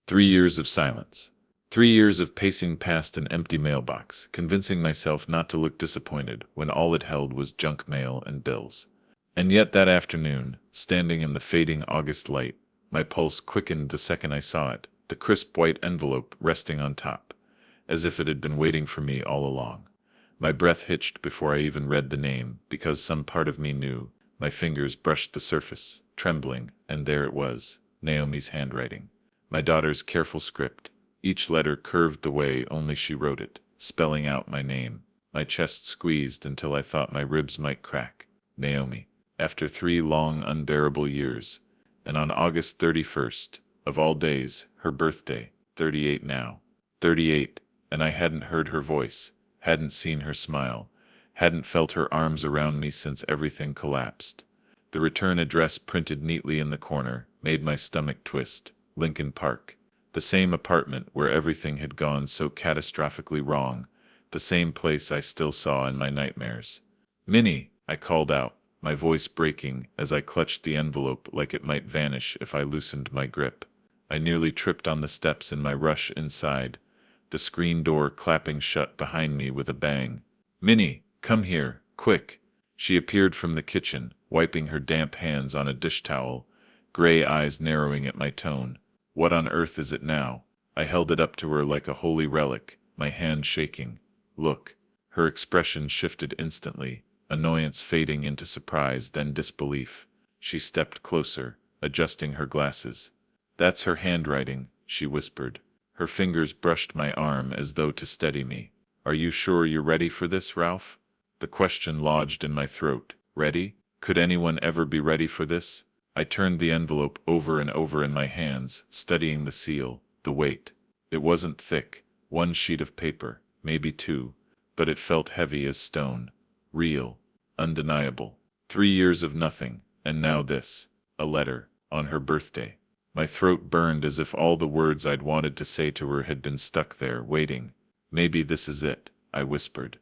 3 years of silence. 3 years of pacing past an empty mailbox, convincing myself not to look disappointed when all it held was junk mail and bills. And yet that afternoon, standing in the fading August light, my pulse quickened the second I saw it, the crisp white envelope resting on top, as if it had been waiting for me all along. My breath hitched before I even read the name, because some part of me knew. My fingers brushed the surface, trembling, and there it was, Naomi's handwriting. My daughter's careful script, each letter curved the way only she wrote it, spelling out my name. My chest squeezed until I thought my ribs might crack. Naomi. After 3 long, unbearable years. And on August 31st, of all days, her birthday, 38 now. 38, and I hadn't heard her voice, hadn't seen her smile, hadn't felt her arms around me since everything collapsed. The return address printed neatly in the corner made my stomach twist. Lincoln Park. The same apartment where everything had gone so catastrophically wrong, the same place I still saw in my nightmares. "Minnie," I called out, my voice breaking as I clutched the envelope like it might vanish if I loosened my grip. I nearly tripped on the steps in my rush inside, the screen door clapping shut behind me with a bang. "Minnie, come here, quick!" She appeared from the kitchen, wiping her damp hands on a dish towel, gray eyes narrowing at my tone. "What on earth is it now?" I held it up to her like a holy relic, my hand shaking. "Look." Her expression shifted instantly, annoyance fading into surprise, then disbelief. She stepped closer, adjusting her glasses. "That's her handwriting," she whispered. Her fingers brushed my arm as though to steady me. "Are you sure you're ready for this, Ralph?" The question lodged in my throat. Ready? Could anyone ever be ready for this? I turned the envelope over and over in my hands, studying the seal, the weight. It wasn't thick, 1 sheet of paper, maybe 2, but it felt heavy as stone. Real. Undeniable. 3 years of nothing, and now this. A letter, on her birthday. My throat burned as if all the words I'd wanted to say to her had been stuck there, waiting. "Maybe this is it," I whispered.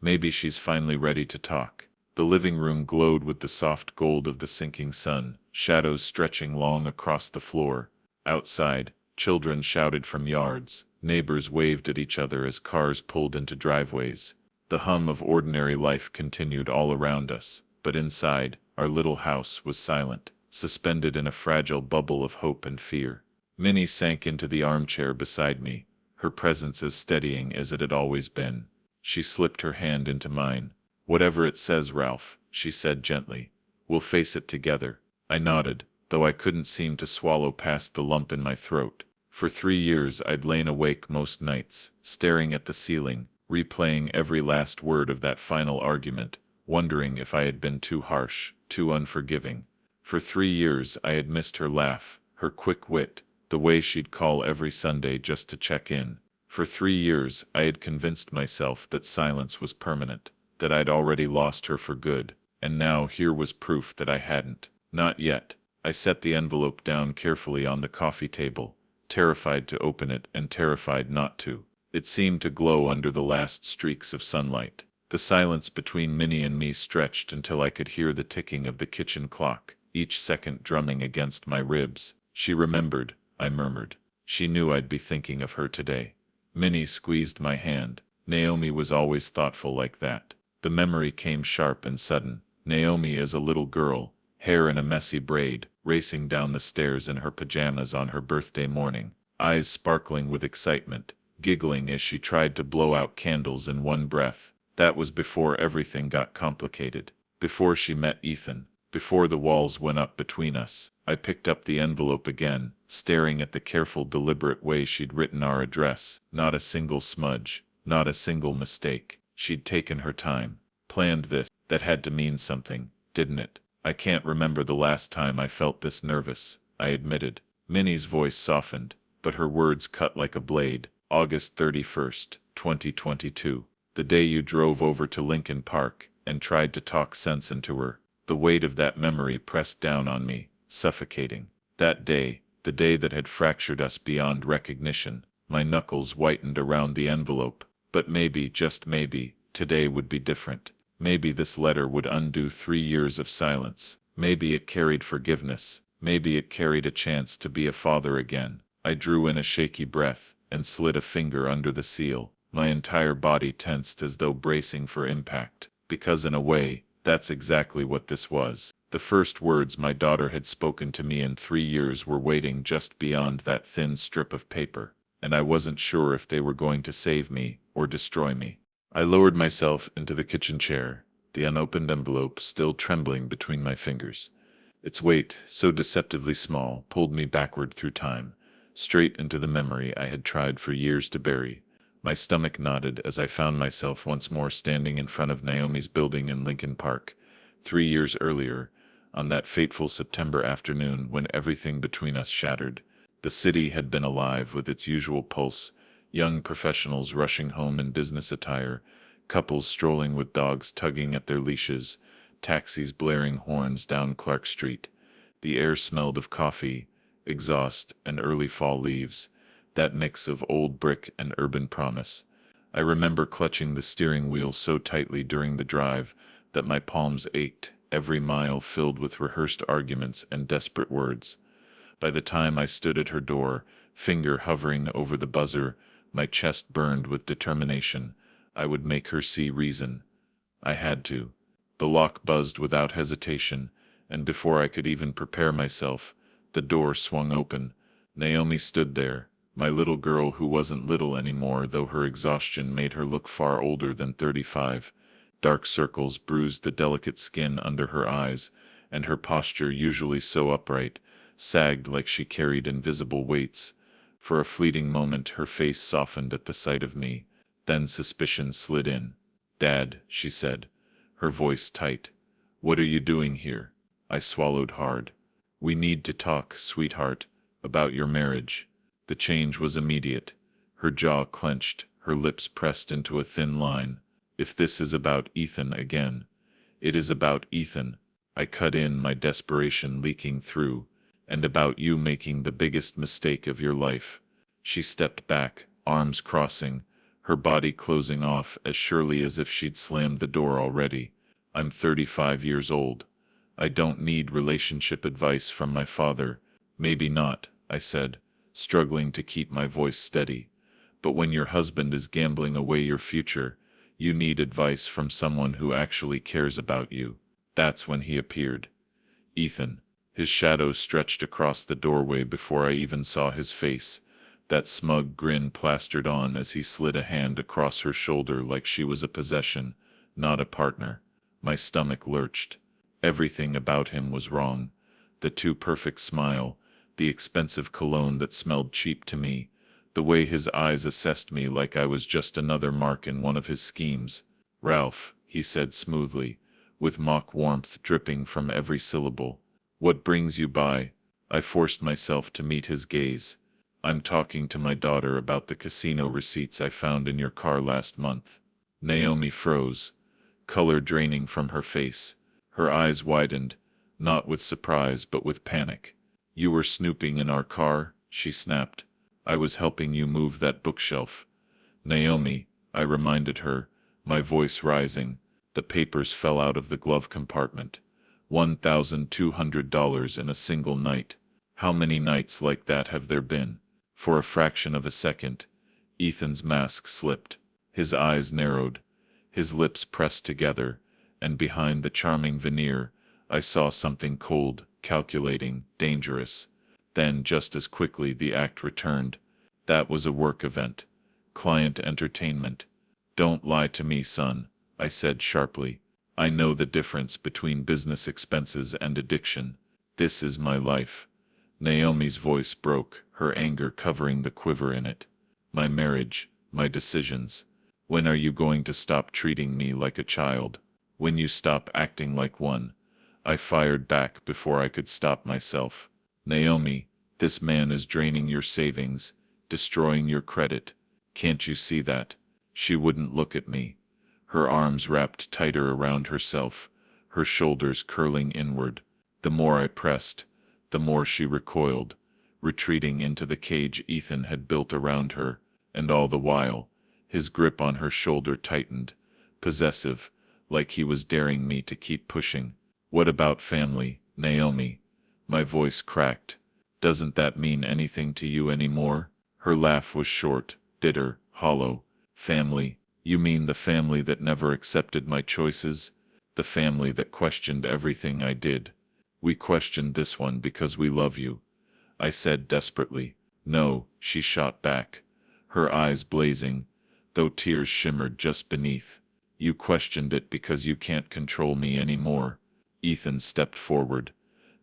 "Maybe she's finally ready to talk." The living room glowed with the soft gold of the sinking sun, shadows stretching long across the floor. Outside, children shouted from yards, neighbors waved at each other as cars pulled into driveways. The hum of ordinary life continued all around us, but inside, our little house was silent, suspended in a fragile bubble of hope and fear. Minnie sank into the armchair beside me, her presence as steadying as it had always been. She slipped her hand into mine. "Whatever it says, Ralph," she said gently, "we'll face it together." I nodded, though I couldn't seem to swallow past the lump in my throat. For 3 years I'd lain awake most nights, staring at the ceiling, replaying every last word of that final argument, wondering if I had been too harsh, too unforgiving. For 3 years I had missed her laugh, her quick wit, the way she'd call every Sunday just to check in. For 3 years I had convinced myself that silence was permanent, that I'd already lost her for good, and now here was proof that I hadn't. Not yet. I set the envelope down carefully on the coffee table, terrified to open it and terrified not to. It seemed to glow under the last streaks of sunlight. The silence between Minnie and me stretched until I could hear the ticking of the kitchen clock, each second drumming against my ribs. "She remembered," I murmured. "She knew I'd be thinking of her today." Minnie squeezed my hand. Naomi was always thoughtful like that. The memory came sharp and sudden. Naomi as a little girl, hair in a messy braid, racing down the stairs in her pajamas on her birthday morning, eyes sparkling with excitement, giggling as she tried to blow out candles in one breath. That was before everything got complicated, before she met Ethan, before the walls went up between us. I picked up the envelope again, staring at the careful, deliberate way she'd written our address. Not a single smudge, not a single mistake. She'd taken her time, planned this. That had to mean something, didn't it? "I can't remember the last time I felt this nervous," I admitted. Minnie's voice softened, but her words cut like a blade. "August 31st, 2022. The day you drove over to Lincoln Park and tried to talk sense into her." The weight of that memory pressed down on me, suffocating. That day, the day that had fractured us beyond recognition. My knuckles whitened around the envelope. But maybe, just maybe, today would be different. Maybe this letter would undo 3 years of silence. Maybe it carried forgiveness. Maybe it carried a chance to be a father again. I drew in a shaky breath and slid a finger under the seal. My entire body tensed as though bracing for impact, because in a way, that's exactly what this was. The first words my daughter had spoken to me in 3 years were waiting just beyond that thin strip of paper, and I wasn't sure if they were going to save me or destroy me. I lowered myself into the kitchen chair, the unopened envelope still trembling between my fingers. Its weight, so deceptively small, pulled me backward through time, straight into the memory I had tried for years to bury. My stomach knotted as I found myself once more standing in front of Naomi's building in Lincoln Park. 3 years earlier, on that fateful September afternoon when everything between us shattered, the city had been alive with its usual pulse, young professionals rushing home in business attire, couples strolling with dogs tugging at their leashes, taxis blaring horns down Clark Street. The air smelled of coffee, exhaust, and early fall leaves, that mix of old brick and urban promise. I remember clutching the steering wheel so tightly during the drive that my palms ached, every mile filled with rehearsed arguments and desperate words. By the time I stood at her door, finger hovering over the buzzer, my chest burned with determination. I would make her see reason. I had to. The lock buzzed without hesitation, and before I could even prepare myself, the door swung open. Naomi stood there, my little girl who wasn't little anymore, though her exhaustion made her look far older than 35. Dark circles bruised the delicate skin under her eyes, and her posture, usually so upright, sagged like she carried invisible weights. For a fleeting moment her face softened at the sight of me, then suspicion slid in. "Dad," she said, her voice tight. "What are you doing here?" I swallowed hard. "We need to talk, sweetheart, about your marriage." The change was immediate. Her jaw clenched, her lips pressed into a thin line. "If this is about Ethan again." "It is about Ethan," I cut in, my desperation leaking through, "and about you making the biggest mistake of your life." She stepped back, arms crossing, her body closing off as surely as if she'd slammed the door already. "I'm 35 years old. I don't need relationship advice from my father." "Maybe not," I said, struggling to keep my voice steady. "But when your husband is gambling away your future, you need advice from someone who actually cares about you." That's when he appeared. Ethan. His shadow stretched across the doorway before I even saw his face, that smug grin plastered on as he slid a hand across her shoulder like she was a possession, not a partner. My stomach lurched. Everything about him was wrong. The too perfect smile, the expensive cologne that smelled cheap to me, the way his eyes assessed me like I was just another mark in one of his schemes. "Ralph," he said smoothly, with mock warmth dripping from every syllable. "What brings you by?" I forced myself to meet his gaze. "I'm talking to my daughter about the casino receipts I found in your car last month." Naomi froze, color draining from her face. Her eyes widened, not with surprise but with panic. "You were snooping in our car?" she snapped. "I was helping you move that bookshelf." "Naomi," I reminded her, my voice rising. The papers fell out of the glove compartment. $1,200 in a single night. How many nights like that have there been? For a fraction of a second, Ethan's mask slipped. His eyes narrowed, his lips pressed together, and behind the charming veneer, I saw something cold, calculating, dangerous. Then, just as quickly, the act returned. That was a work event. Client entertainment. "Don't lie to me, son," I said sharply. "I know the difference between business expenses and addiction. This is my life." Naomi's voice broke, her anger covering the quiver in it. "My marriage, my decisions. When are you going to stop treating me like a child? When you stop acting like one?" I fired back before I could stop myself. "Naomi, this man is draining your savings, destroying your credit. Can't you see that?" She wouldn't look at me. Her arms wrapped tighter around herself, her shoulders curling inward. The more I pressed, the more she recoiled, retreating into the cage Ethan had built around her, and all the while, his grip on her shoulder tightened, possessive, like he was daring me to keep pushing. "What about family, Naomi?" My voice cracked. Doesn't that mean anything to you anymore? Her laugh was short, bitter, hollow. Family? You mean the family that never accepted my choices? The family that questioned everything I did? We questioned this one because we love you, I said desperately. No, she shot back, her eyes blazing, though tears shimmered just beneath. You questioned it because you can't control me anymore. Ethan stepped forward,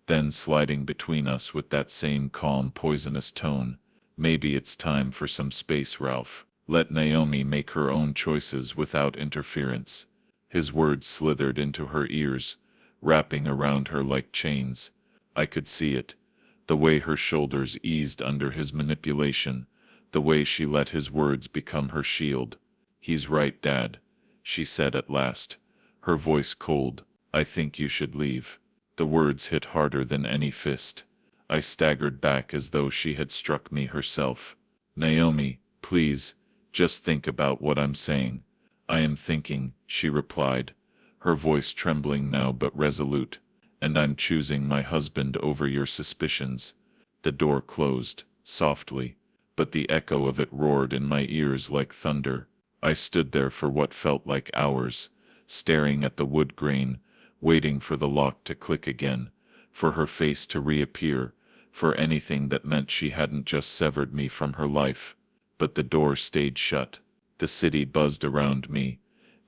then sliding between us with that same calm, poisonous tone. Maybe it's time for some space, Ralph. Let Naomi make her own choices without interference. His words slithered into her ears, wrapping around her like chains. I could see it, the way her shoulders eased under his manipulation, the way she let his words become her shield. He's right, Dad, she said at last, her voice cold. I think you should leave. The words hit harder than any fist. I staggered back as though she had struck me herself. Naomi, please, just think about what I'm saying. I am thinking, she replied, her voice trembling now but resolute. And I'm choosing my husband over your suspicions. The door closed, softly, but the echo of it roared in my ears like thunder. I stood there for what felt like hours, staring at the wood grain, waiting for the lock to click again, for her face to reappear, for anything that meant she hadn't just severed me from her life. But the door stayed shut. The city buzzed around me,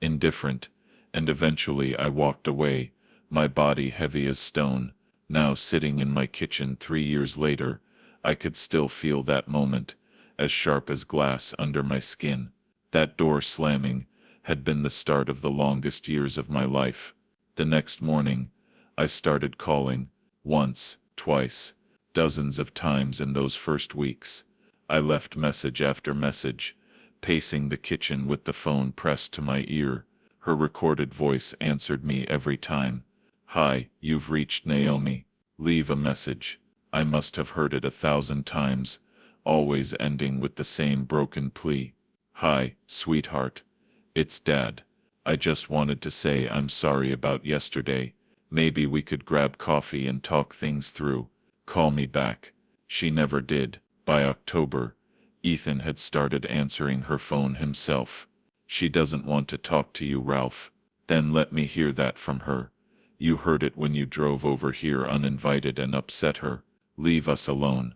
indifferent, and eventually I walked away, my body heavy as stone. Now sitting in my kitchen 3 years later, I could still feel that moment, as sharp as glass under my skin. That door slamming had been the start of the longest years of my life. The next morning, I started calling, once, twice, dozens of times in those first weeks. I left message after message, pacing the kitchen with the phone pressed to my ear. Her recorded voice answered me every time. Hi, you've reached Naomi. Leave a message. I must have heard it 1,000 times, always ending with the same broken plea. Hi, sweetheart. It's Dad. I just wanted to say I'm sorry about yesterday. Maybe we could grab coffee and talk things through. Call me back. She never did. By October, Ethan had started answering her phone himself. She doesn't want to talk to you, Ralph. Then let me hear that from her. You heard it when you drove over here uninvited and upset her. Leave us alone.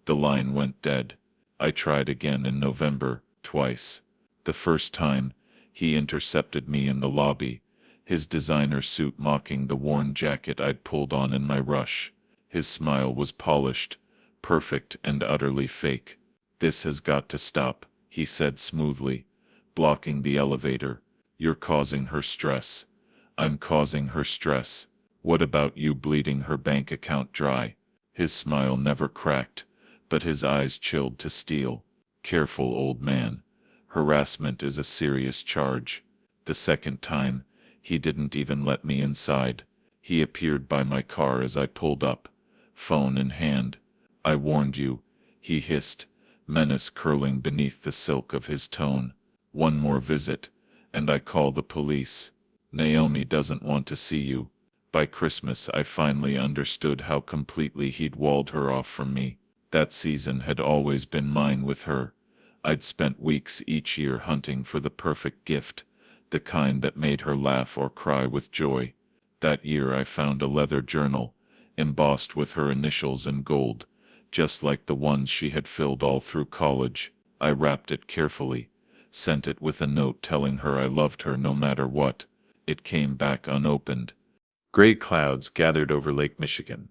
The line went dead. I tried again in November, twice. The first time, he intercepted me in the lobby, his designer suit mocking the worn jacket I'd pulled on in my rush. His smile was polished, perfect and utterly fake. This has got to stop, he said smoothly, blocking the elevator. You're causing her stress. I'm causing her stress. What about you bleeding her bank account dry? His smile never cracked, but his eyes chilled to steel. Careful, old man. Harassment is a serious charge. The second time, he didn't even let me inside. He appeared by my car as I pulled up, phone in hand. I warned you, he hissed, menace curling beneath the silk of his tone. One more visit, and I call the police. Naomi doesn't want to see you. By Christmas I finally understood how completely he'd walled her off from me. That season had always been mine with her. I'd spent weeks each year hunting for the perfect gift, the kind that made her laugh or cry with joy. That year I found a leather journal, embossed with her initials in gold, just like the ones she had filled all through college. I wrapped it carefully, sent it with a note telling her I loved her no matter what. It came back unopened. Gray clouds gathered over Lake Michigan,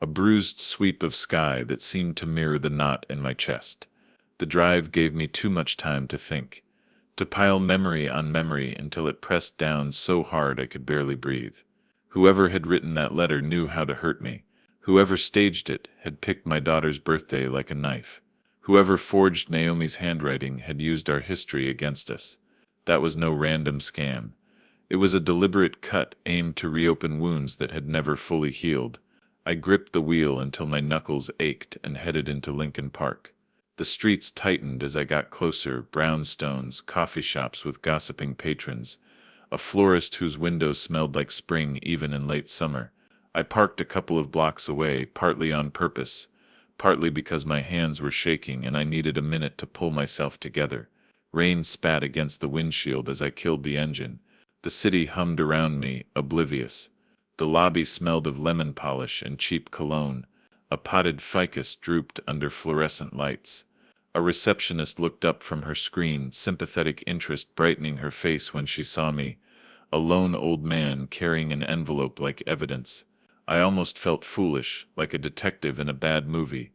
a bruised sweep of sky that seemed to mirror the knot in my chest. The drive gave me too much time to think, to pile memory on memory until it pressed down so hard I could barely breathe. Whoever had written that letter knew how to hurt me. Whoever staged it had picked my daughter's birthday like a knife. Whoever forged Naomi's handwriting had used our history against us. That was no random scam. It was a deliberate cut aimed to reopen wounds that had never fully healed. I gripped the wheel until my knuckles ached and headed into Lincoln Park. The streets tightened as I got closer, brownstones, coffee shops with gossiping patrons, a florist whose windows smelled like spring even in late summer. I parked a couple of blocks away, partly on purpose, partly because my hands were shaking and I needed a minute to pull myself together. Rain spat against the windshield as I killed the engine. The city hummed around me, oblivious. The lobby smelled of lemon polish and cheap cologne. A potted ficus drooped under fluorescent lights. A receptionist looked up from her screen, sympathetic interest brightening her face when she saw me. A lone old man carrying an envelope like evidence. I almost felt foolish, like a detective in a bad movie,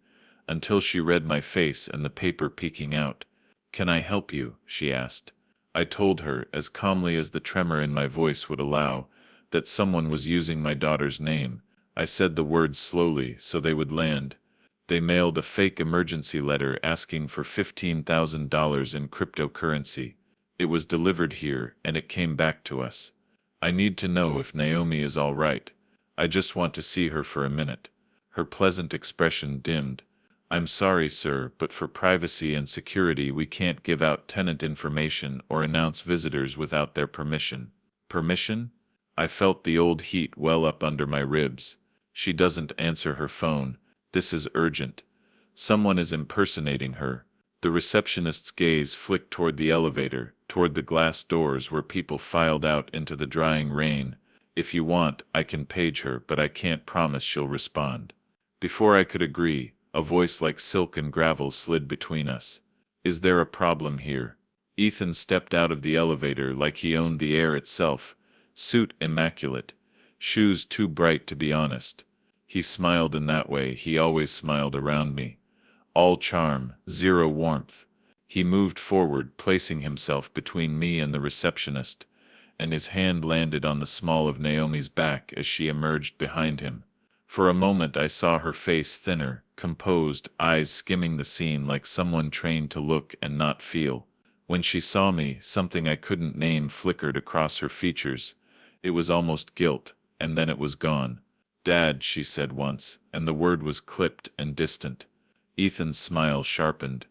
until she read my face and the paper peeking out. "Can I help you?" she asked. I told her, as calmly as the tremor in my voice would allow, that someone was using my daughter's name. I said the words slowly so they would land. They mailed a fake emergency letter asking for $15,000 in cryptocurrency. It was delivered here, and it came back to us. I need to know if Naomi is all right. I just want to see her for a minute. Her pleasant expression dimmed. "I'm sorry, sir, but for privacy and security we can't give out tenant information or announce visitors without their permission." Permission? I felt the old heat well up under my ribs. She doesn't answer her phone. This is urgent. Someone is impersonating her. The receptionist's gaze flicked toward the elevator, toward the glass doors where people filed out into the drying rain. "If you want, I can page her, but I can't promise she'll respond." Before I could agree, a voice like silk and gravel slid between us. "Is there a problem here?" Ethan stepped out of the elevator like he owned the air itself, suit immaculate, shoes too bright to be honest. He smiled in that way he always smiled around me. All charm, zero warmth. He moved forward, placing himself between me and the receptionist, and his hand landed on the small of Naomi's back as she emerged behind him. For a moment I saw her face thinner, composed, eyes skimming the scene like someone trained to look and not feel. When she saw me, something I couldn't name flickered across her features. It was almost guilt, and then it was gone. "Dad," she said once, and the word was clipped and distant. Ethan's smile sharpened.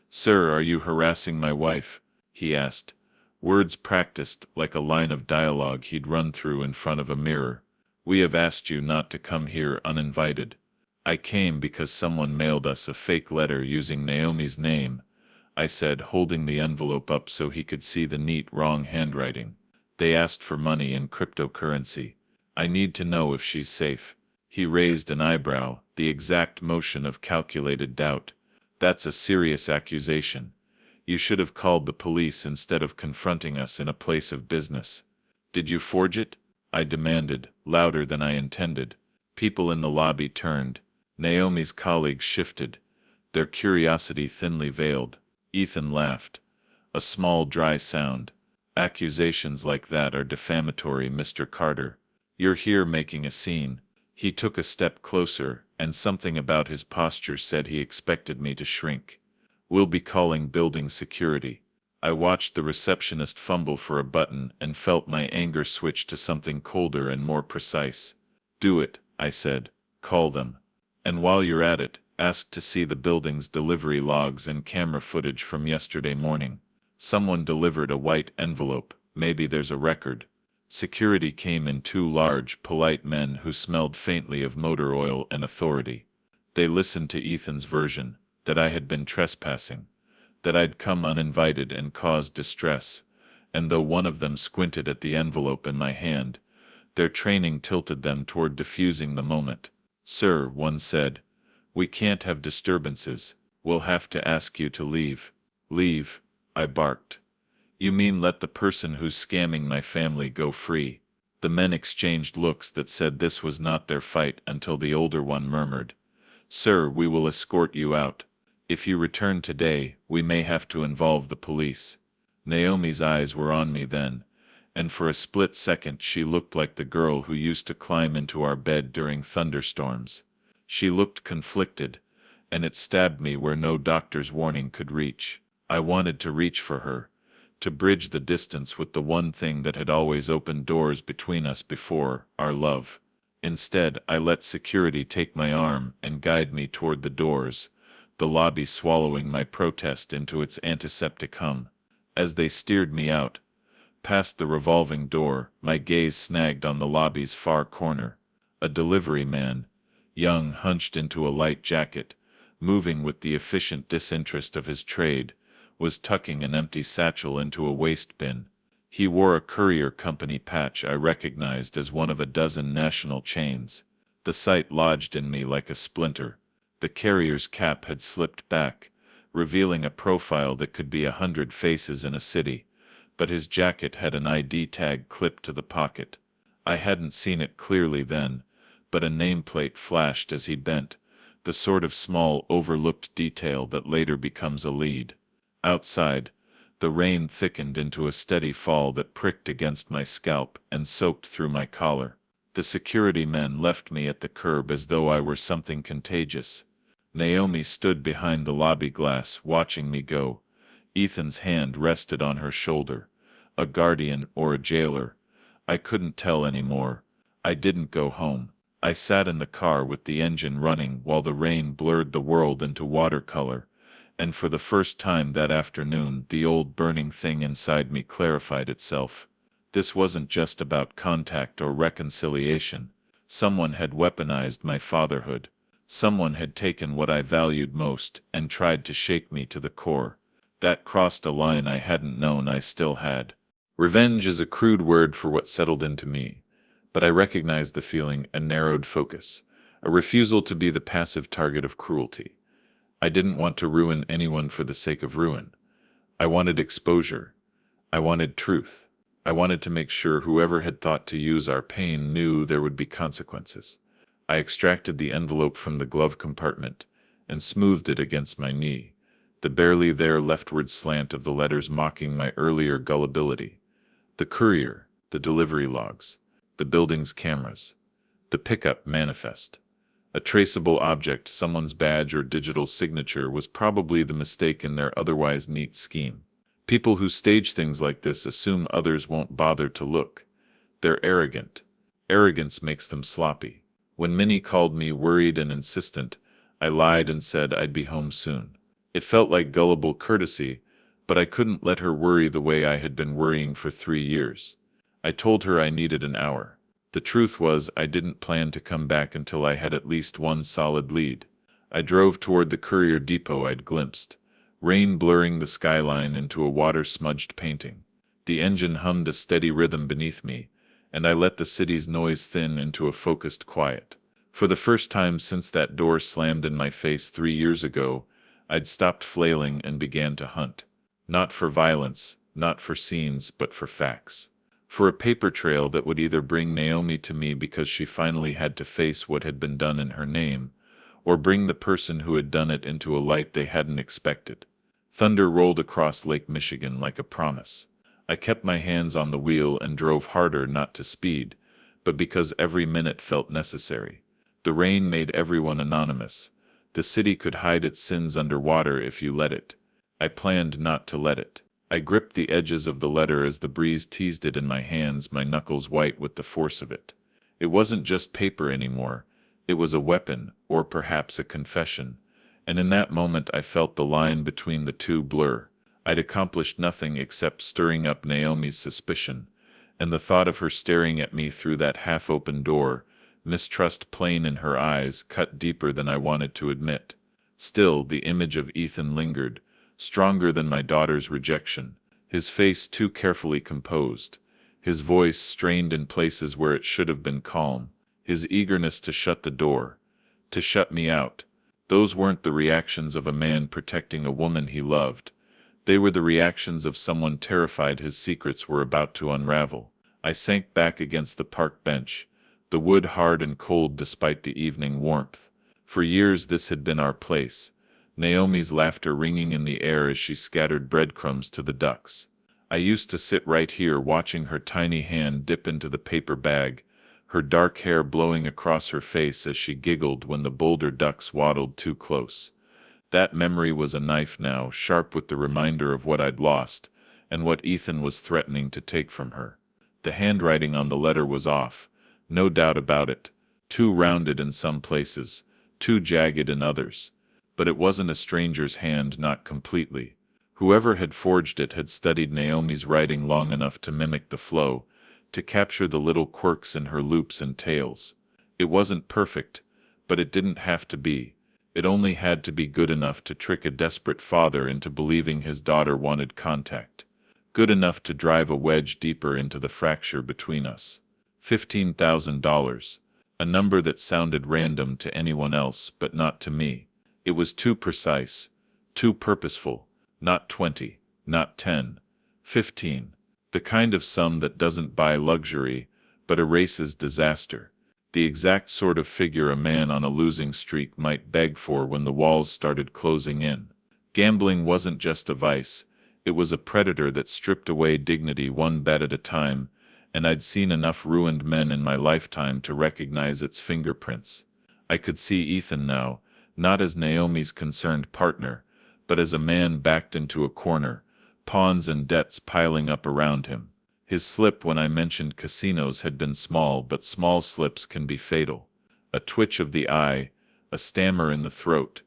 "Sir, are you harassing my wife?" he asked. Words practiced, like a line of dialogue he'd run through in front of a mirror. "We have asked you not to come here uninvited." "I came because someone mailed us a fake letter using Naomi's name," I said, holding the envelope up so he could see the neat, wrong handwriting. "They asked for money in cryptocurrency. I need to know if she's safe." He raised an eyebrow, the exact motion of calculated doubt. "That's a serious accusation. You should have called the police instead of confronting us in a place of business." "Did you forge it?" I demanded, louder than I intended. People in the lobby turned. Naomi's colleagues shifted, their curiosity thinly veiled. Ethan laughed. A small, dry sound. "Accusations like that are defamatory, Mr. Carter. You're here making a scene." He took a step closer, and something about his posture said he expected me to shrink. "We'll be calling building security." I watched the receptionist fumble for a button and felt my anger switch to something colder and more precise. "Do it," I said. "Call them. And while you're at it, ask to see the building's delivery logs and camera footage from yesterday morning. Someone delivered a white envelope. Maybe there's a record." Security came in two large, polite men who smelled faintly of motor oil and authority. They listened to Ethan's version, that I had been trespassing, that I'd come uninvited and caused distress, and though one of them squinted at the envelope in my hand, their training tilted them toward diffusing the moment. "Sir," one said, "we can't have disturbances. We'll have to ask you to leave." "Leave?" I barked. "You mean let the person who's scamming my family go free?" The men exchanged looks that said this was not their fight until the older one murmured, "Sir, we will escort you out. If you return today, we may have to involve the police." Naomi's eyes were on me then, and for a split second she looked like the girl who used to climb into our bed during thunderstorms. She looked conflicted, and it stabbed me where no doctor's warning could reach. I wanted to reach for her, to bridge the distance with the one thing that had always opened doors between us before, our love. Instead, I let security take my arm and guide me toward the doors, the lobby swallowing my protest into its antiseptic hum. As they steered me out, past the revolving door, my gaze snagged on the lobby's far corner. A delivery man, young, hunched into a light jacket, moving with the efficient disinterest of his trade, was tucking an empty satchel into a waste bin. He wore a courier company patch I recognized as one of a dozen national chains. The sight lodged in me like a splinter. The carrier's cap had slipped back, revealing a profile that could be 100 faces in a city, but his jacket had an ID tag clipped to the pocket. I hadn't seen it clearly then, but a nameplate flashed as he bent, the sort of small overlooked detail that later becomes a lead. Outside, the rain thickened into a steady fall that pricked against my scalp and soaked through my collar. The security men left me at the curb as though I were something contagious. Naomi stood behind the lobby glass watching me go. Ethan's hand rested on her shoulder. A guardian or a jailer. I couldn't tell anymore. I didn't go home. I sat in the car with the engine running while the rain blurred the world into watercolor, and for the first time that afternoon the old burning thing inside me clarified itself. This wasn't just about contact or reconciliation. Someone had weaponized my fatherhood. Someone had taken what I valued most and tried to shake me to the core. That crossed a line I hadn't known I still had. Revenge is a crude word for what settled into me, but I recognized the feeling, a narrowed focus, a refusal to be the passive target of cruelty. I didn't want to ruin anyone for the sake of ruin. I wanted exposure. I wanted truth. I wanted to make sure whoever had thought to use our pain knew there would be consequences. I extracted the envelope from the glove compartment and smoothed it against my knee, the barely there leftward slant of the letters mocking my earlier gullibility. The courier, the delivery logs, the building's cameras, the pickup manifest. A traceable object, someone's badge or digital signature, was probably the mistake in their otherwise neat scheme. People who stage things like this assume others won't bother to look. They're arrogant. Arrogance makes them sloppy. When Minnie called me worried and insistent, I lied and said I'd be home soon. It felt like gullible courtesy, but I couldn't let her worry the way I had been worrying for 3 years. I told her I needed an hour. The truth was I didn't plan to come back until I had at least one solid lead. I drove toward the courier depot I'd glimpsed, rain blurring the skyline into a water-smudged painting. The engine hummed a steady rhythm beneath me, and I let the city's noise thin into a focused quiet. For the first time since that door slammed in my face 3 years ago, I'd stopped flailing and began to hunt. Not for violence, not for scenes, but for facts. For a paper trail that would either bring Naomi to me because she finally had to face what had been done in her name, or bring the person who had done it into a light they hadn't expected. Thunder rolled across Lake Michigan like a promise. I kept my hands on the wheel and drove harder, not to speed, but because every minute felt necessary. The rain made everyone anonymous. The city could hide its sins under water if you let it. I planned not to let it. I gripped the edges of the letter as the breeze teased it in my hands, my knuckles white with the force of it. It wasn't just paper anymore. It was a weapon, or perhaps a confession, and in that moment I felt the line between the two blur. I'd accomplished nothing except stirring up Naomi's suspicion, and the thought of her staring at me through that half-open door, mistrust plain in her eyes, cut deeper than I wanted to admit. Still, the image of Ethan lingered, stronger than my daughter's rejection, his face too carefully composed, his voice strained in places where it should have been calm, his eagerness to shut the door, to shut me out. Those weren't the reactions of a man protecting a woman he loved. They were the reactions of someone terrified his secrets were about to unravel. I sank back against the park bench, the wood hard and cold despite the evening warmth. For years this had been our place, Naomi's laughter ringing in the air as she scattered breadcrumbs to the ducks. I used to sit right here watching her tiny hand dip into the paper bag, her dark hair blowing across her face as she giggled when the boulder ducks waddled too close. That memory was a knife now, sharp with the reminder of what I'd lost, and what Ethan was threatening to take from her. The handwriting on the letter was off, no doubt about it, too rounded in some places, too jagged in others. But it wasn't a stranger's hand, not completely. Whoever had forged it had studied Naomi's writing long enough to mimic the flow, to capture the little quirks in her loops and tails. It wasn't perfect, but it didn't have to be. It only had to be good enough to trick a desperate father into believing his daughter wanted contact. Good enough to drive a wedge deeper into the fracture between us. $15,000. A number that sounded random to anyone else but not to me. It was too precise, too purposeful. Not 20, not 10, 15. The kind of sum that doesn't buy luxury, but erases disaster. The exact sort of figure a man on a losing streak might beg for when the walls started closing in. Gambling wasn't just a vice, it was a predator that stripped away dignity one bet at a time, and I'd seen enough ruined men in my lifetime to recognize its fingerprints. I could see Ethan now, not as Naomi's concerned partner, but as a man backed into a corner, pawns and debts piling up around him. His slip when I mentioned casinos had been small, but small slips can be fatal. A twitch of the eye, a stammer in the throat.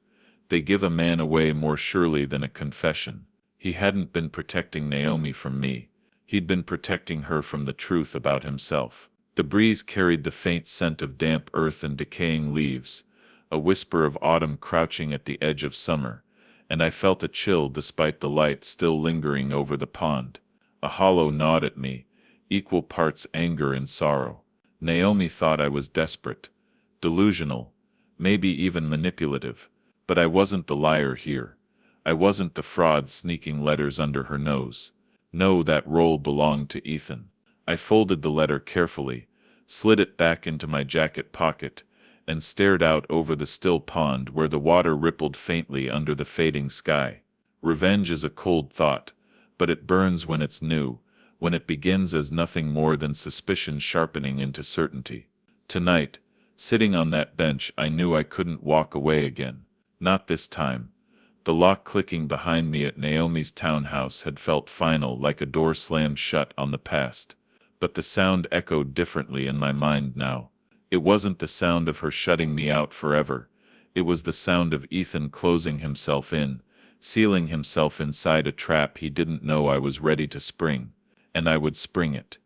They give a man away more surely than a confession. He hadn't been protecting Naomi from me. He'd been protecting her from the truth about himself. The breeze carried the faint scent of damp earth and decaying leaves, a whisper of autumn crouching at the edge of summer, and I felt a chill despite the light still lingering over the pond. A hollow gnawed at me, equal parts anger and sorrow. Naomi thought I was desperate, delusional, maybe even manipulative, but I wasn't the liar here. I wasn't the fraud sneaking letters under her nose. No, that role belonged to Ethan. I folded the letter carefully, slid it back into my jacket pocket, and stared out over the still pond where the water rippled faintly under the fading sky. Revenge is a cold thought, but it burns when it's new, when it begins as nothing more than suspicion sharpening into certainty. Tonight, sitting on that bench, I knew I couldn't walk away again. Not this time. The lock clicking behind me at Naomi's townhouse had felt final, like a door slammed shut on the past, but the sound echoed differently in my mind now. It wasn't the sound of her shutting me out forever. It was the sound of Ethan closing himself in, sealing himself inside a trap he didn't know I was ready to spring, and I would spring it.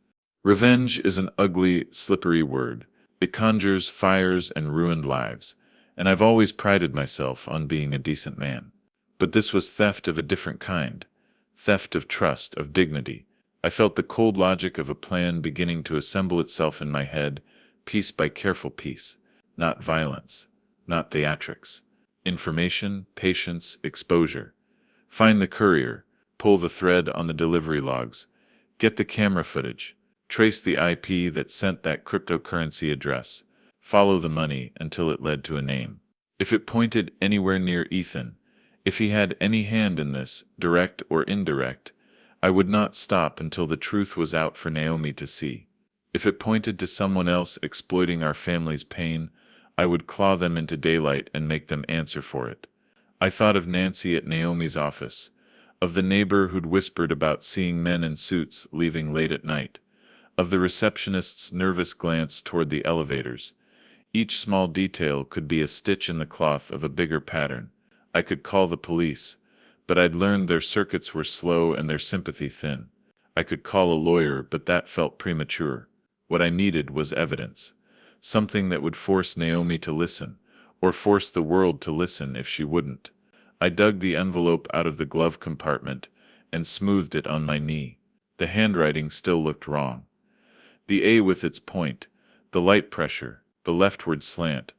Revenge is an ugly, slippery word. It conjures fires and ruined lives, and I've always prided myself on being a decent man. But this was theft of a different kind. Theft of trust, of dignity. I felt the cold logic of a plan beginning to assemble itself in my head, piece by careful piece. Not violence, not theatrics. Information, patience, exposure. Find the courier, pull the thread on the delivery logs, get the camera footage, trace the IP that sent that cryptocurrency address, follow the money until it led to a name. If it pointed anywhere near Ethan, if he had any hand in this, direct or indirect, I would not stop until the truth was out for Naomi to see. If it pointed to someone else exploiting our family's pain, I would claw them into daylight and make them answer for it. I thought of Nancy at Naomi's office, of the neighbor who'd whispered about seeing men in suits leaving late at night, of the receptionist's nervous glance toward the elevators. Each small detail could be a stitch in the cloth of a bigger pattern. I could call the police, but I'd learned their circuits were slow and their sympathy thin. I could call a lawyer, but that felt premature. What I needed was evidence. Something that would force Naomi to listen, or force the world to listen if she wouldn't. I dug the envelope out of the glove compartment and smoothed it on my knee. The handwriting still looked wrong. The A with its point, the light pressure, the leftward slant.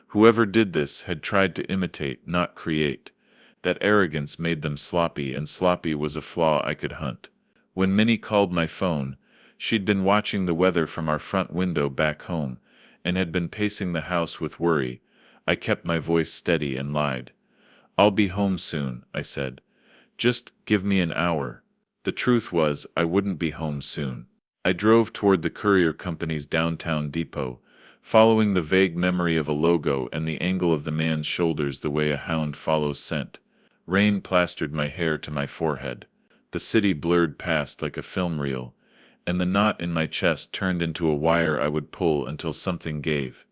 Whoever did this had tried to imitate, not create. That arrogance made them sloppy, and sloppy was a flaw I could hunt. When Minnie called my phone, she'd been watching the weather from our front window back home, and had been pacing the house with worry. I kept my voice steady and lied. "I'll be home soon," I said. "Just give me an hour." The truth was, I wouldn't be home soon. I drove toward the courier company's downtown depot, following the vague memory of a logo and the angle of the man's shoulders the way a hound follows scent. Rain plastered my hair to my forehead. The city blurred past like a film reel, and the knot in my chest turned into a wire I would pull until something gave.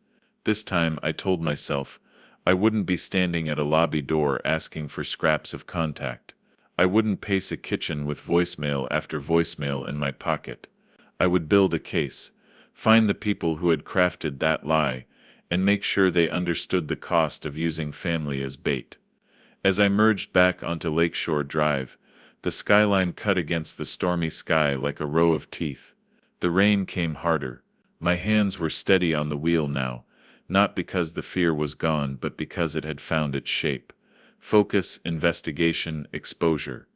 This time, I told myself, I wouldn't be standing at a lobby door asking for scraps of contact. I wouldn't pace a kitchen with voicemail after voicemail in my pocket. I would build a case, find the people who had crafted that lie, and make sure they understood the cost of using family as bait. As I merged back onto Lakeshore Drive, the skyline cut against the stormy sky like a row of teeth. The rain came harder. My hands were steady on the wheel now, not because the fear was gone, but because it had found its shape. Focus, investigation, exposure.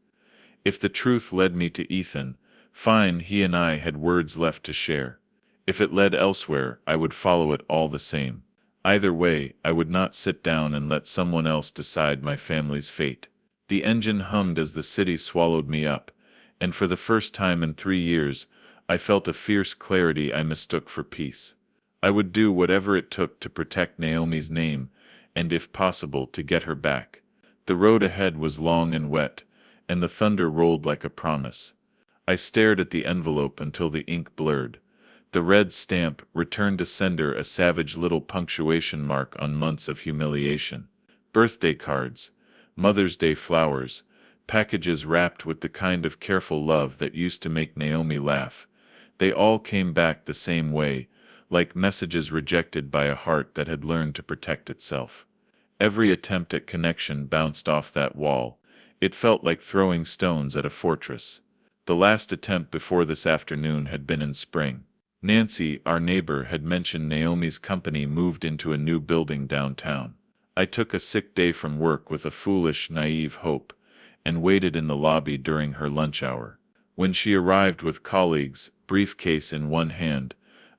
If the truth led me to Ethan, fine, he and I had words left to share. If it led elsewhere, I would follow it all the same. Either way, I would not sit down and let someone else decide my family's fate. The engine hummed as the city swallowed me up, and for the first time in 3 years, I felt a fierce clarity I mistook for peace. I would do whatever it took to protect Naomi's name, and if possible, to get her back. The road ahead was long and wet, and the thunder rolled like a promise. I stared at the envelope until the ink blurred. The red stamp returned to sender, a savage little punctuation mark on months of humiliation. Birthday cards, Mother's Day flowers, packages wrapped with the kind of careful love that used to make Naomi laugh. They all came back the same way, like messages rejected by a heart that had learned to protect itself. Every attempt at connection bounced off that wall. It felt like throwing stones at a fortress. The last attempt before this afternoon had been in spring. Nancy, our neighbor, had mentioned Naomi's company moved into a new building downtown. I took a sick day from work with a foolish, naive hope, and waited in the lobby during her lunch hour. When she arrived with colleagues, briefcase in one hand,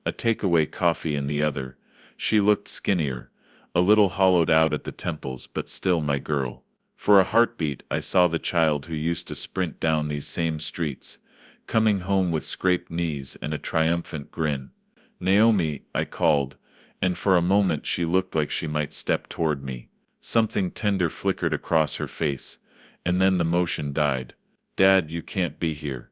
a takeaway coffee in the other, she looked skinnier, a little hollowed out at the temples, but still my girl. For a heartbeat, I saw the child who used to sprint down these same streets, coming home with scraped knees and a triumphant grin. "Naomi," I called, and for a moment she looked like she might step toward me. Something tender flickered across her face, and then the motion died. "Dad, you can't be here."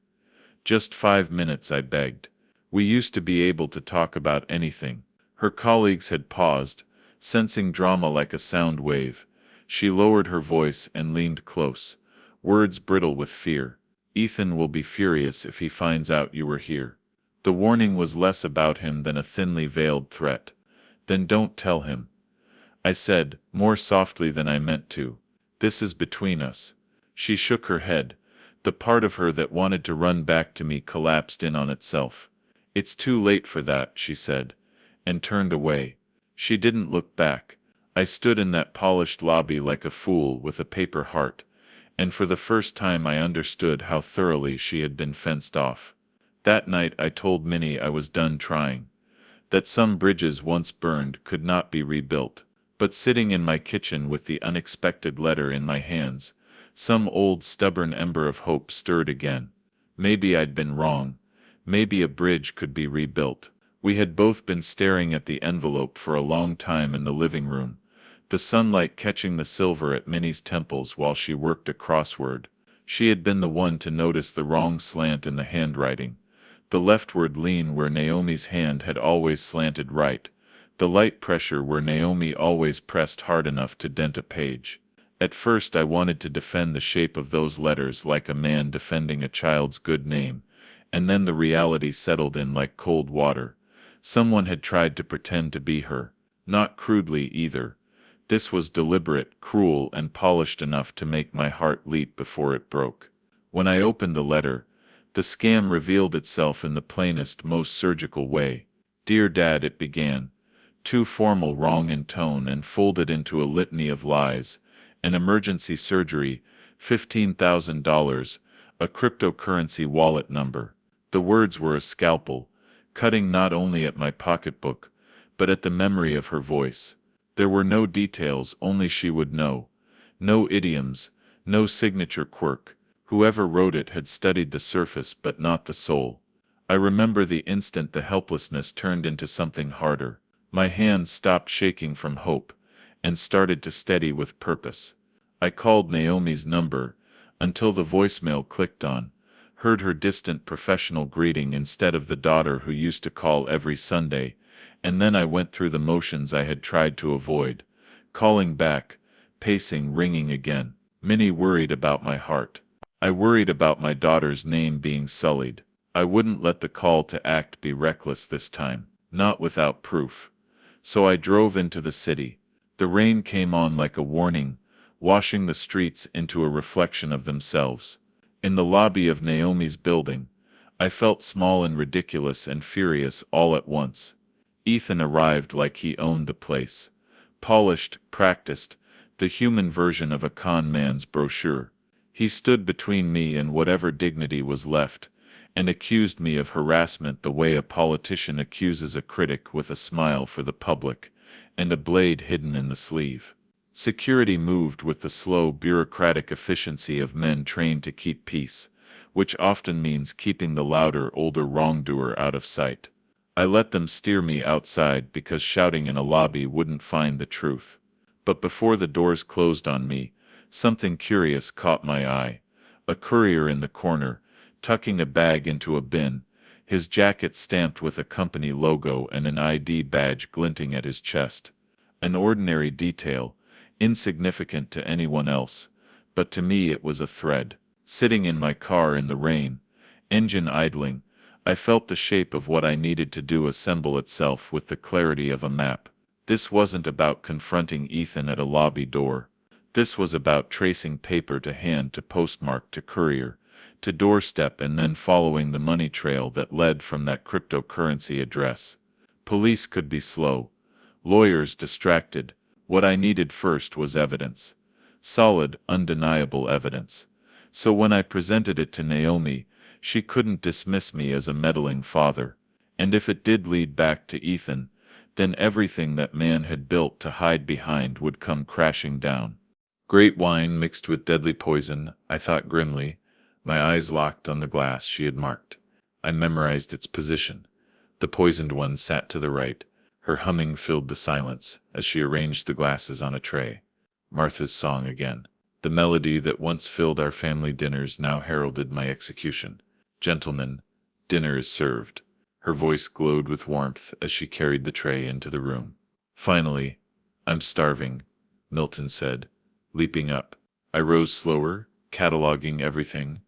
"Just 5 minutes," I begged. "We used to be able to talk about anything." Her colleagues had paused, sensing drama like a sound wave. She lowered her voice and leaned close, words brittle with fear. "Ethan will be furious if he finds out you were here." The warning was less about him than a thinly veiled threat. "Then don't tell him," I said, more softly than I meant to. "This is between us." She shook her head. The part of her that wanted to run back to me collapsed in on itself. "It's too late for that," she said, and turned away. She didn't look back. I stood in that polished lobby like a fool with a paper heart, and for the first time I understood how thoroughly she had been fenced off. That night I told Minnie I was done trying, that some bridges once burned could not be rebuilt. But sitting in my kitchen with the unexpected letter in my hands, some old stubborn ember of hope stirred again. Maybe I'd been wrong. Maybe a bridge could be rebuilt. We had both been staring at the envelope for a long time in the living room, the sunlight catching the silver at Minnie's temples while she worked a crossword. She had been the one to notice the wrong slant in the handwriting, the leftward lean where Naomi's hand had always slanted right, the light pressure where Naomi always pressed hard enough to dent a page. At first I wanted to defend the shape of those letters like a man defending a child's good name, and then the reality settled in like cold water. Someone had tried to pretend to be her. Not crudely either. This was deliberate, cruel, and polished enough to make my heart leap before it broke. When I opened the letter, the scam revealed itself in the plainest, most surgical way. "Dear Dad," it began, too formal, wrong in tone, and folded into a litany of lies. An emergency surgery, $15,000, a cryptocurrency wallet number. The words were a scalpel, cutting not only at my pocketbook, but at the memory of her voice. There were no details, only she would know. No idioms, no signature quirk. Whoever wrote it had studied the surface but not the soul. I remember the instant the helplessness turned into something harder. My hands stopped shaking from hope, and started to steady with purpose. I called Naomi's number, until the voicemail clicked on, heard her distant professional greeting instead of the daughter who used to call every Sunday, and then I went through the motions I had tried to avoid, calling back, pacing, ringing again. Minnie worried about my heart. I worried about my daughter's name being sullied. I wouldn't let the call to act be reckless this time, not without proof. So I drove into the city. The rain came on like a warning, washing the streets into a reflection of themselves. In the lobby of Naomi's building, I felt small and ridiculous and furious all at once. Ethan arrived like he owned the place. Polished, practiced, the human version of a con man's brochure. He stood between me and whatever dignity was left, and accused me of harassment the way a politician accuses a critic, with a smile for the public, and a blade hidden in the sleeve. Security moved with the slow, bureaucratic efficiency of men trained to keep peace, which often means keeping the louder, older wrongdoer out of sight. I let them steer me outside because shouting in a lobby wouldn't find the truth. But before the doors closed on me, something curious caught my eye. A courier in the corner, tucking a bag into a bin, his jacket stamped with a company logo and an ID badge glinting at his chest. An ordinary detail, insignificant to anyone else, but to me it was a thread. Sitting in my car in the rain, engine idling, I felt the shape of what I needed to do assemble itself with the clarity of a map. This wasn't about confronting Ethan at a lobby door. This was about tracing paper to hand to postmark to courier, to doorstep, and then following the money trail that led from that cryptocurrency address. Police could be slow, lawyers distracted. What I needed first was evidence. Solid, undeniable evidence. So when I presented it to Naomi, she couldn't dismiss me as a meddling father. And if it did lead back to Ethan, then everything that man had built to hide behind would come crashing down. Great wine mixed with deadly poison, I thought grimly, my eyes locked on the glass she had marked. I memorized its position. The poisoned one sat to the right. Her humming filled the silence as she arranged the glasses on a tray. Martha's song again. The melody that once filled our family dinners now heralded my execution. Gentlemen, dinner is served. Her voice glowed with warmth as she carried the tray into the room. Finally, I'm starving, Milton said, leaping up. I rose slower, cataloging everything.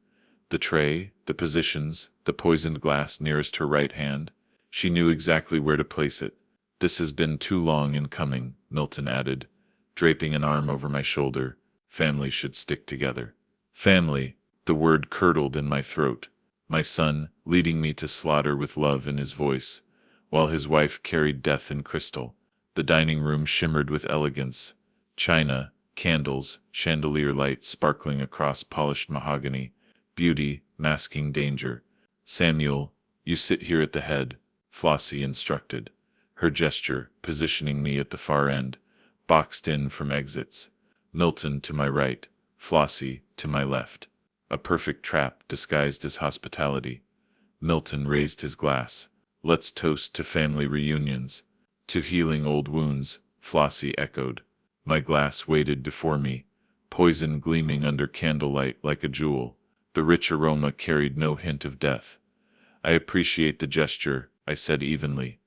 The tray, the positions, the poisoned glass nearest her right hand. She knew exactly where to place it. This has been too long in coming, Milton added, draping an arm over my shoulder. Family should stick together. Family, the word curdled in my throat. My son, leading me to slaughter with love in his voice, while his wife carried death in crystal. The dining room shimmered with elegance. China, candles, chandelier light sparkling across polished mahogany. Beauty, masking danger. Samuel, you sit here at the head, Flossie instructed. Her gesture, positioning me at the far end, boxed in from exits. Milton to my right, Flossie to my left. A perfect trap disguised as hospitality. Milton raised his glass. Let's toast to family reunions. To healing old wounds, Flossie echoed. My glass waited before me, poison gleaming under candlelight like a jewel. The rich aroma carried no hint of death. I appreciate the gesture, I said evenly.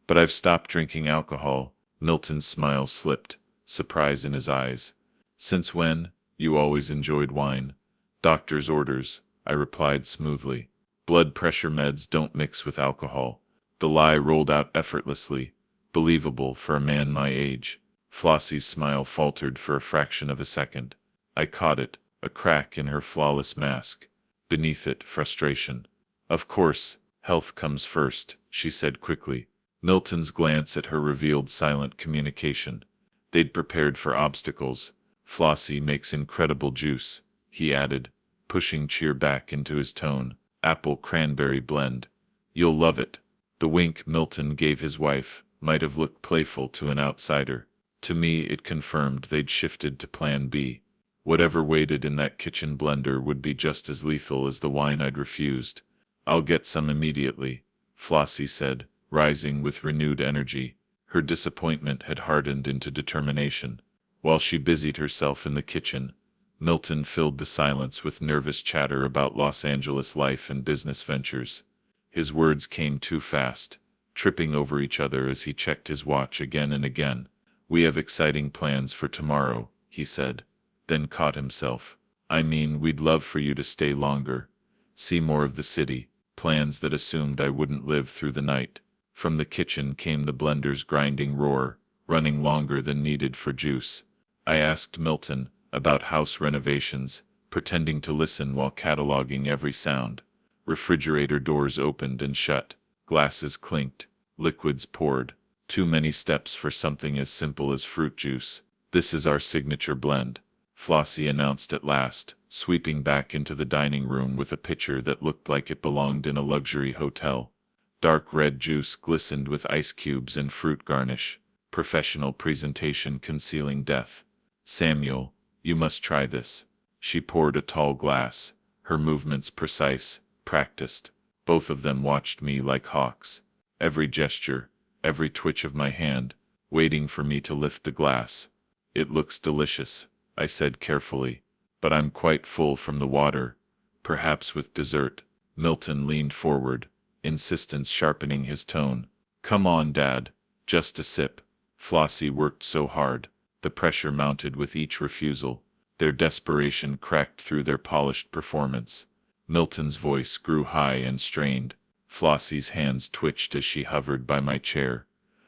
But I've stopped drinking alcohol. Milton's smile slipped, surprise in his eyes. Since when? You always enjoyed wine. Doctor's orders, I replied smoothly. Blood pressure meds don't mix with alcohol. The lie rolled out effortlessly, believable for a man my age. Flossie's smile faltered for a fraction of a second. I caught it, a crack in her flawless mask. Beneath it, frustration. Of course, health comes first, she said quickly. Milton's glance at her revealed silent communication. They'd prepared for obstacles. Flossie makes incredible juice, he added, pushing cheer back into his tone. Apple cranberry blend. You'll love it. The wink Milton gave his wife might have looked playful to an outsider. To me it confirmed they'd shifted to plan B. Whatever waited in that kitchen blender would be just as lethal as the wine I'd refused. I'll get some immediately, Flossie said, rising with renewed energy. Her disappointment had hardened into determination. While she busied herself in the kitchen, Milton filled the silence with nervous chatter about Los Angeles life and business ventures. His words came too fast, tripping over each other as he checked his watch again and again. We have exciting plans for tomorrow, he said, then caught himself. I mean, we'd love for you to stay longer, see more of the city, plans that assumed I wouldn't live through the night. From the kitchen came the blender's grinding roar, running longer than needed for juice. I asked Milton about house renovations, pretending to listen while cataloging every sound. Refrigerator doors opened and shut, glasses clinked, liquids poured. Too many steps for something as simple as fruit juice. "This is our signature blend," Flossie announced at last, sweeping back into the dining room with a pitcher that looked like it belonged in a luxury hotel. Dark red juice glistened with ice cubes and fruit garnish, professional presentation concealing death. "Samuel, you must try this." She poured a tall glass, her movements precise, practiced. Both of them watched me like hawks. Every gesture, every twitch of my hand, waiting for me to lift the glass. "It looks delicious," I said carefully, "but I'm quite full from the water. Perhaps with dessert." Milton leaned forward, insistence sharpening his tone. "Come on, Dad, just a sip." Flossie worked so hard, the pressure mounted with each refusal. Their desperation cracked through their polished performance. Milton's voice grew high and strained. Flossie's hands twitched as she hovered by my chair,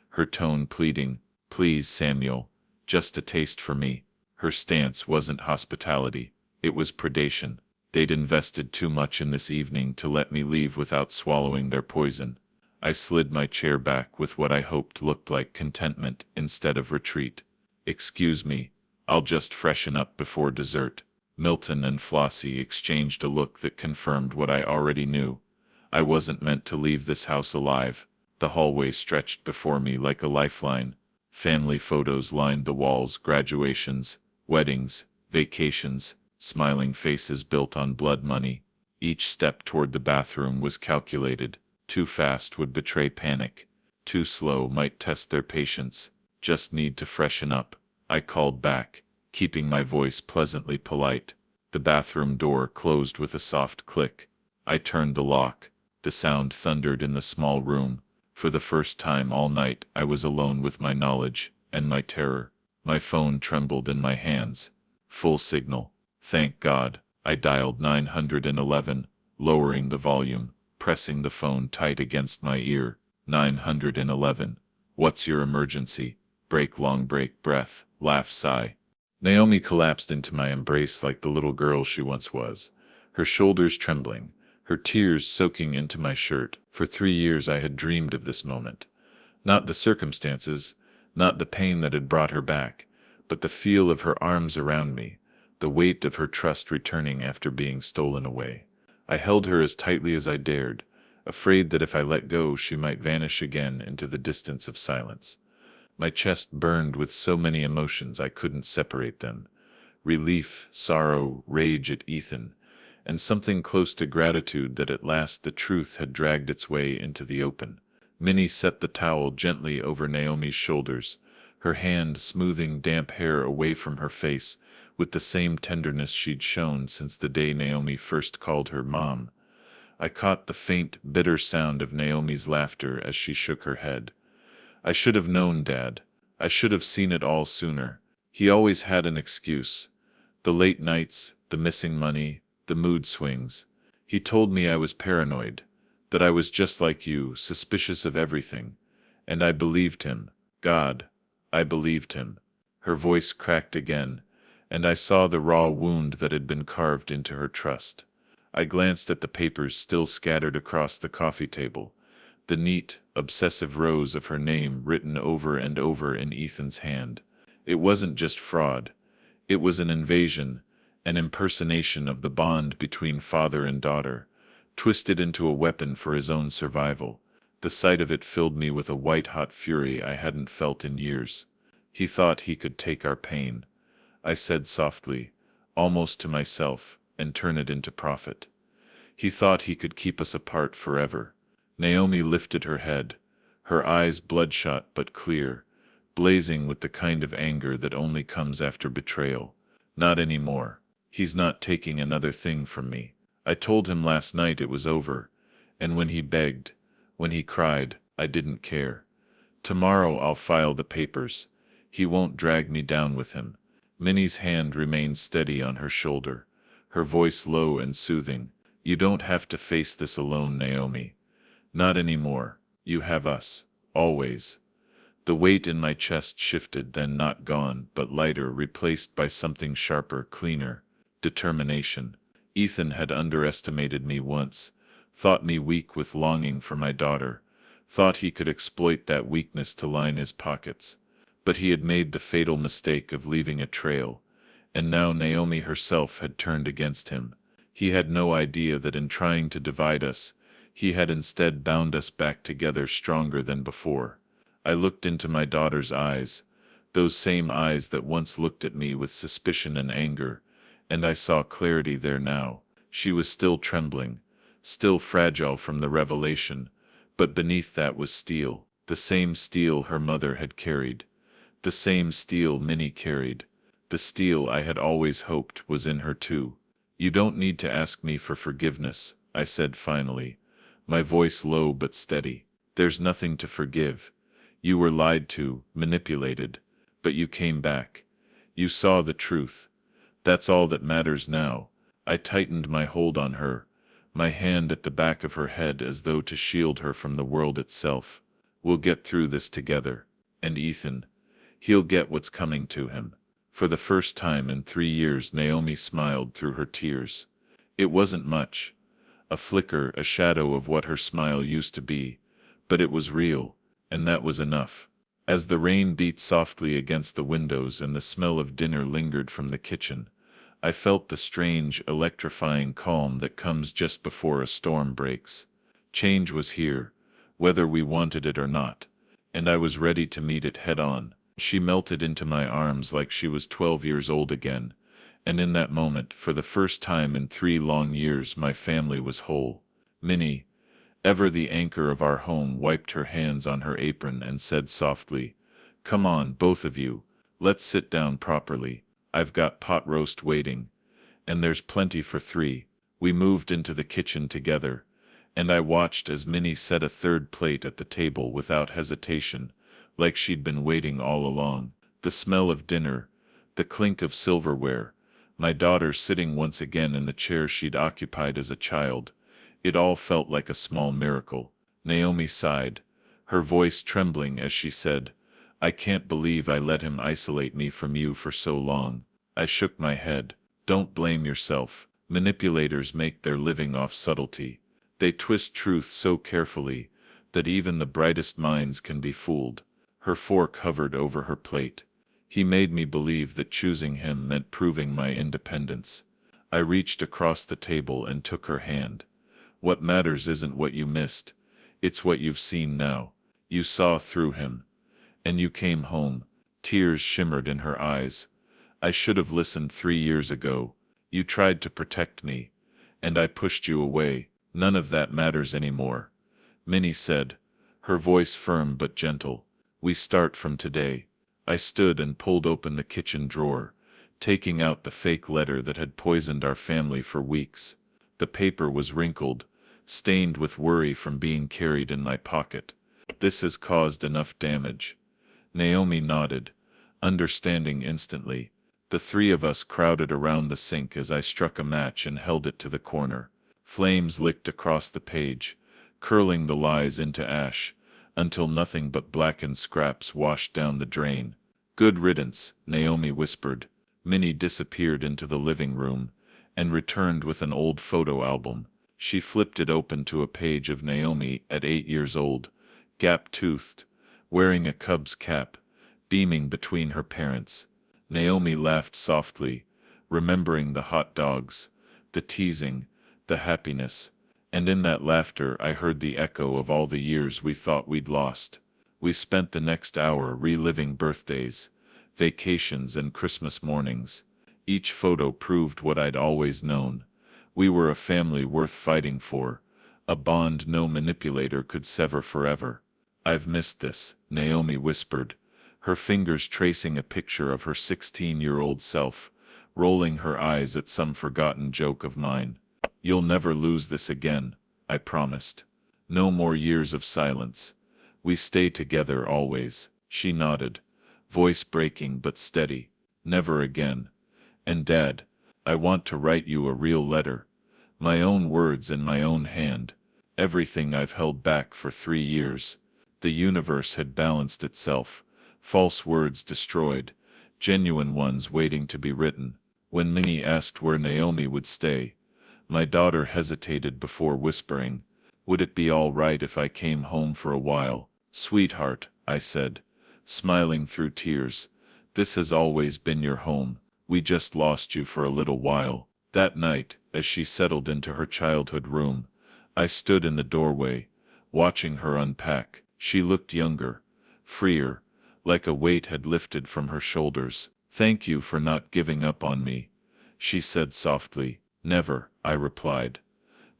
her tone pleading, "Please, Samuel, just a taste for me." Her stance wasn't hospitality, it was predation. They'd invested too much in this evening to let me leave without swallowing their poison. I slid my chair back with what I hoped looked like contentment instead of retreat. "Excuse me, I'll just freshen up before dessert." Milton and Flossie exchanged a look that confirmed what I already knew. I wasn't meant to leave this house alive. The hallway stretched before me like a lifeline. Family photos lined the walls, graduations, weddings, vacations, smiling faces built on blood money. Each step toward the bathroom was calculated. Too fast would betray panic. Too slow might test their patience. "Just need to freshen up," I called back, keeping my voice pleasantly polite. The bathroom door closed with a soft click. I turned the lock. The sound thundered in the small room. For the first time all night I was alone with my knowledge and my terror. My phone trembled in my hands. Full signal. Thank God. I dialed 911, lowering the volume, pressing the phone tight against my ear. 911. "What's your emergency?" Break, long break, breath, laugh, sigh. Naomi collapsed into my embrace like the little girl she once was, her shoulders trembling, her tears soaking into my shirt. For 3 years I had dreamed of this moment. Not the circumstances, not the pain that had brought her back, but the feel of her arms around me, the weight of her trust returning after being stolen away. I held her as tightly as I dared, afraid that if I let go she might vanish again into the distance of silence. My chest burned with so many emotions I couldn't separate them. Relief, sorrow, rage at Ethan, and something close to gratitude that at last the truth had dragged its way into the open. Minnie set the towel gently over Naomi's shoulders, her hand smoothing damp hair away from her face with the same tenderness she'd shown since the day Naomi first called her Mom. I caught the faint, bitter sound of Naomi's laughter as she shook her head. "I should have known, Dad. I should have seen it all sooner." He always had an excuse. The late nights, the missing money, the mood swings. He told me I was paranoid, that I was just like you, suspicious of everything. And I believed him. God, I believed him. Her voice cracked again, and I saw the raw wound that had been carved into her trust. I glanced at the papers still scattered across the coffee table, the neat, obsessive rows of her name written over and over in Ethan's hand. It wasn't just fraud. It was an invasion, an impersonation of the bond between father and daughter, twisted into a weapon for his own survival. The sight of it filled me with a white-hot fury I hadn't felt in years. "He thought he could take our pain," I said softly, almost to myself, "and turn it into profit. He thought he could keep us apart forever." Naomi lifted her head, her eyes bloodshot but clear, blazing with the kind of anger that only comes after betrayal. "Not anymore. He's not taking another thing from me. I told him last night it was over, and when he begged, when he cried, I didn't care. Tomorrow I'll file the papers. He won't drag me down with him." Minnie's hand remained steady on her shoulder, her voice low and soothing. "You don't have to face this alone, Naomi. Not anymore. You have us, always. The weight in my chest shifted, then not gone, but lighter, replaced by something sharper, cleaner: determination. Ethan had underestimated me once, thought me weak with longing for my daughter, thought he could exploit that weakness to line his pockets. But he had made the fatal mistake of leaving a trail, and now Naomi herself had turned against him. He had no idea that in trying to divide us, he had instead bound us back together stronger than before. I looked into my daughter's eyes, those same eyes that once looked at me with suspicion and anger, and I saw clarity there now. She was still trembling, still fragile from the revelation, but beneath that was steel, the same steel her mother had carried, the same steel Minnie carried, the steel I had always hoped was in her too. You don't need to ask me for forgiveness, I said finally, my voice low but steady. There's nothing to forgive. You were lied to, manipulated, but you came back. You saw the truth. That's all that matters now. I tightened my hold on her, my hand at the back of her head as though to shield her from the world itself. We'll get through this together. And Ethan, he'll get what's coming to him. For the first time in 3 years, Naomi smiled through her tears. It wasn't much, a flicker, a shadow of what her smile used to be, but it was real, and that was enough. As the rain beat softly against the windows and the smell of dinner lingered from the kitchen, I felt the strange, electrifying calm that comes just before a storm breaks. Change was here, whether we wanted it or not, and I was ready to meet it head-on. She melted into my arms like she was 12 years old again, and in that moment, for the first time in 3 long years, my family was whole. Minnie, ever the anchor of our home, wiped her hands on her apron and said softly, "Come on, both of you, let's sit down properly. I've got pot roast waiting, and there's plenty for 3. We moved into the kitchen together, and I watched as Minnie set a third plate at the table without hesitation, like she'd been waiting all along. The smell of dinner, the clink of silverware, my daughter sitting once again in the chair she'd occupied as a child, it all felt like a small miracle. Naomi sighed, her voice trembling as she said, "I can't believe I let him isolate me from you for so long." I shook my head. Don't blame yourself. Manipulators make their living off subtlety. They twist truth so carefully that even the brightest minds can be fooled. Her fork hovered over her plate. He made me believe that choosing him meant proving my independence. I reached across the table and took her hand. What matters isn't what you missed, it's what you've seen now. You saw through him. And you came home. Tears shimmered in her eyes. I should have listened 3 years ago. You tried to protect me, and I pushed you away. None of that matters anymore. Minnie said, her voice firm but gentle. We start from today. I stood and pulled open the kitchen drawer, taking out the fake letter that had poisoned our family for weeks. The paper was wrinkled, stained with worry from being carried in my pocket. This has caused enough damage. Naomi nodded, understanding instantly. The 3 of us crowded around the sink as I struck a match and held it to the corner. Flames licked across the page, curling the lies into ash, until nothing but blackened scraps washed down the drain. Good riddance, Naomi whispered. Minnie disappeared into the living room, and returned with an old photo album. She flipped it open to a page of Naomi at 8 years old, gap-toothed, wearing a Cubs cap, beaming between her parents. Naomi laughed softly, remembering the hot dogs, the teasing, the happiness, and in that laughter I heard the echo of all the years we thought we'd lost. We spent the next hour reliving birthdays, vacations, and Christmas mornings. Each photo proved what I'd always known. We were a family worth fighting for, a bond no manipulator could sever forever. I've missed this, Naomi whispered, her fingers tracing a picture of her 16-year-old self, rolling her eyes at some forgotten joke of mine. You'll never lose this again, I promised. No more years of silence. We stay together always. She nodded, voice breaking but steady. Never again. And Dad, I want to write you a real letter. My own words in my own hand. Everything I've held back for 3 years. The universe had balanced itself. False words destroyed, genuine ones waiting to be written. When Minnie asked where Naomi would stay, my daughter hesitated before whispering, "Would it be all right if I came home for a while?" "Sweetheart," I said, smiling through tears, "this has always been your home. We just lost you for a little while." That night, as she settled into her childhood room, I stood in the doorway, watching her unpack. She looked younger, freer, like a weight had lifted from her shoulders. "Thank you for not giving up on me," she said softly. "Never," I replied.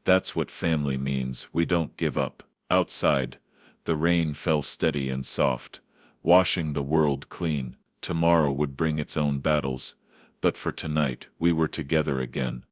"That's what family means. We don't give up." Outside, the rain fell steady and soft, washing the world clean. Tomorrow would bring its own battles, but for tonight we were together again.